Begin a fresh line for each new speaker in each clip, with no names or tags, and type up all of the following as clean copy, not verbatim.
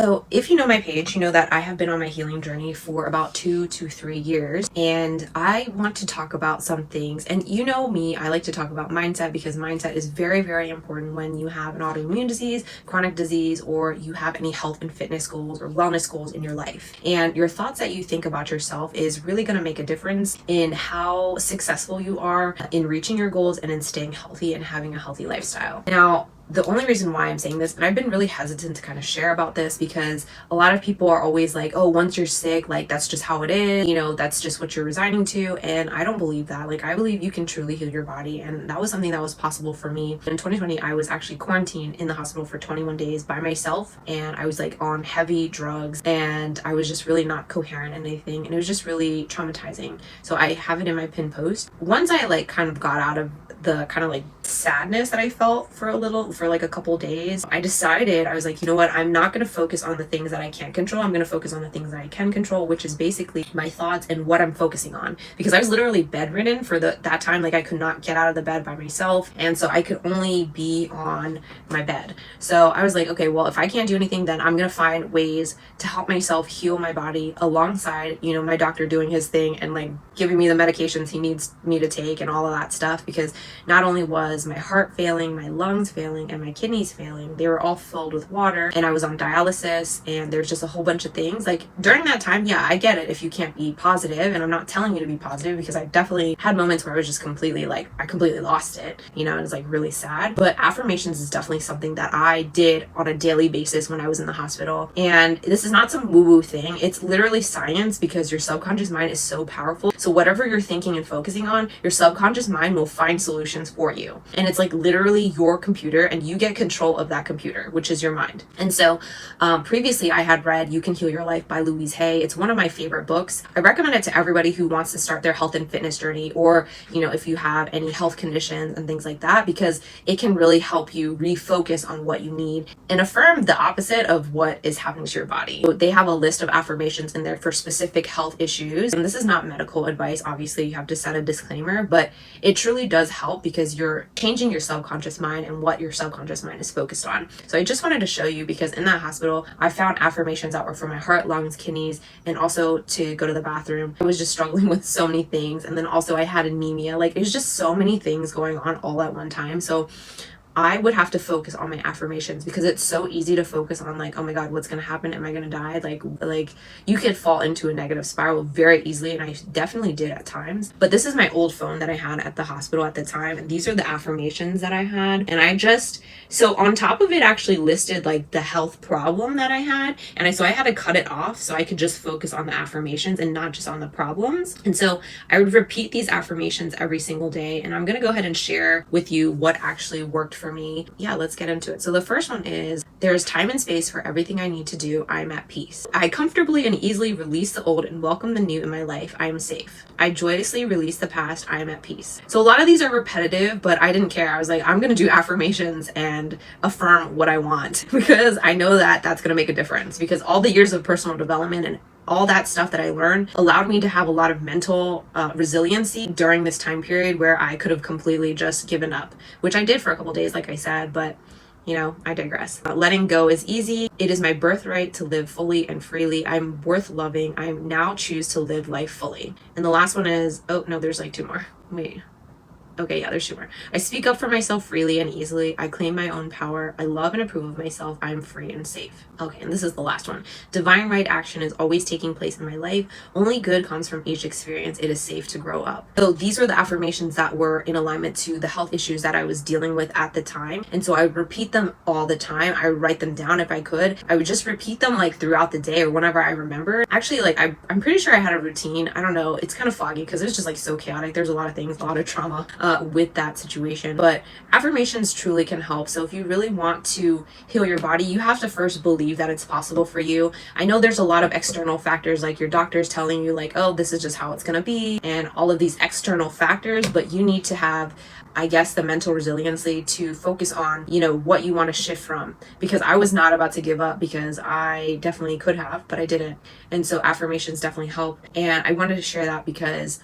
So if you know my page, you know that I have been on my healing journey for about 2 to 3 years, and I want to talk about some things. And you know me, I like to talk about mindset because mindset is very, very important when you have an autoimmune disease, chronic disease, or you have any health and fitness goals or wellness goals in your life. And your thoughts that you think about yourself is really going to make a difference in how successful you are in reaching your goals and in staying healthy and having a healthy lifestyle. Now, the only reason why I'm saying this, and I've been really hesitant to kind of share about this because a lot of people are always like, oh, once you're sick, like that's just how it is, that's just what you're resigning to. And I don't believe that. Like, I believe you can truly heal your body. And that was something that was possible for me. In 2020, I was actually quarantined in the hospital for 21 days by myself. And I was like on heavy drugs and I was just really not coherent in anything. And it was just really traumatizing. So I have it in my pin post. Once I like kind of got out of the kind of like sadness that I felt for like a couple days, I decided, I was like, you know what, I'm not going to focus on the things that I can't control. I'm going to focus on the things that I can control, which is basically my thoughts and what I'm focusing on, because I was literally bedridden for that time. Like, I could not get out of the bed by myself, and so I could only be on my bed. So I was like, okay, well, if I can't do anything, then I'm going to find ways to help myself heal my body alongside, my doctor doing his thing and like giving me the medications he needs me to take and all of that stuff. Because not only was my heart failing, my lungs failing, and my kidneys failing, they were all filled with water, and I was on dialysis, and there's just a whole bunch of things. Like, during that time, yeah, I get it if you can't be positive, and I'm not telling you to be positive, because I definitely had moments where I was just completely I completely lost it, and it was like really sad. But affirmations is definitely something that I did on a daily basis when I was in the hospital. And this is not some woo-woo thing. It's literally science, because your subconscious mind is so powerful. So whatever you're thinking and focusing on, your subconscious mind will find solutions for you. And it's like literally your computer, and you get control of that computer, which is your mind. And so previously I had read You Can Heal Your Life by Louise Hay. It's one of my favorite books. I recommend it to everybody who wants to start their health and fitness journey, or if you have any health conditions and things like that, because it can really help you refocus on what you need and affirm the opposite of what is happening to your body. So they have a list of affirmations in there for specific health issues, and this is not medical advice. Obviously, you have to set a disclaimer, but it truly does help because you're changing your subconscious mind and what your subconscious mind is focused on. So I just wanted to show you, because in that hospital, I found affirmations that were for my heart, lungs, kidneys, and also to go to the bathroom. I was just struggling with so many things. And then also I had anemia. Like, there's just so many things going on all at one time. So I would have to focus on my affirmations, because it's so easy to focus on like, oh my God, what's going to happen? Am I going to die? Like you could fall into a negative spiral very easily. And I definitely did at times. But this is my old phone that I had at the hospital at the time. And these are the affirmations that I had. And so on top of it actually listed like the health problem that I had. And so I had to cut it off so I could just focus on the affirmations and not just on the problems. And so I would repeat these affirmations every single day. And I'm going to go ahead and share with you what actually worked for me. Yeah, let's get into it. So the first one is, there is time and space for everything I need to do. I'm at peace. I comfortably and easily release the old and welcome the new in my life. I am safe. I joyously release the past. I am at peace. So a lot of these are repetitive, but I didn't care. I was like, I'm going to do affirmations and affirm what I want, because I know that that's going to make a difference, because all the years of personal development and all that stuff that I learned allowed me to have a lot of mental resiliency during this time period where I could have completely just given up, which I did for a couple days, like I said, but I digress. Letting go is easy. It is my birthright to live fully and freely. I'm worth loving. I now choose to live life fully. And the last one is, oh no, there's like two more. Wait. Okay, yeah, there's two more. I speak up for myself freely and easily. I claim my own power. I love and approve of myself. I am free and safe. Okay, and this is the last one. Divine right action is always taking place in my life. Only good comes from each experience. It is safe to grow up. So these were the affirmations that were in alignment to the health issues that I was dealing with at the time. And so I would repeat them all the time. I would write them down if I could. I would just repeat them like throughout the day or whenever I remembered. Actually, like I'm pretty sure I had a routine. I don't know. It's kind of foggy because it's just like so chaotic. There's a lot of things, a lot of trauma with that situation. But affirmations truly can help. So if you really want to heal your body, you have to first believe that it's possible for you. I know there's a lot of external factors, like your doctor's telling you like, oh, this is just how it's going to be, and all of these external factors, but you need to have, I guess, the mental resiliency to focus on, what you want to shift from. Because I was not about to give up, because I definitely could have, but I didn't. And so affirmations definitely help. And I wanted to share that because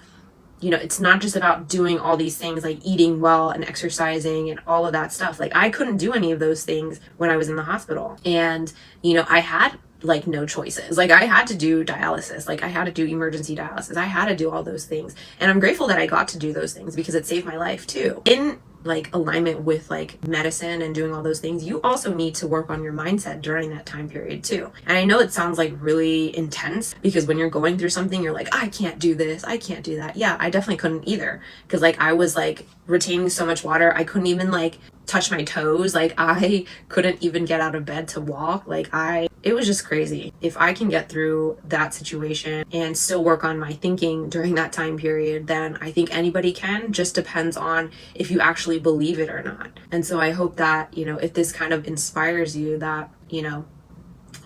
it's not just about doing all these things like eating well and exercising and all of that stuff. Like, I couldn't do any of those things when I was in the hospital. And, I had like no choices. Like I had to do dialysis, like I had to do emergency dialysis, I had to do all those things, and I'm grateful that I got to do those things because it saved my life too. In like alignment with like medicine and doing all those things, you also need to work on your mindset during that time period too. And I know it sounds like really intense because when you're going through something, you're like, I can't do this, I can't do that. Yeah, I definitely couldn't either, because like I was like retaining so much water, I couldn't even like touch my toes, like I couldn't even get out of bed to walk. Like it was just crazy. If I can get through that situation and still work on my thinking during that time period, then I think anybody can. Just depends on if you actually believe it or not. And so I hope that, if this kind of inspires you, that,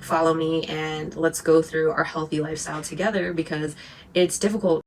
follow me and let's go through our healthy lifestyle together, because it's difficult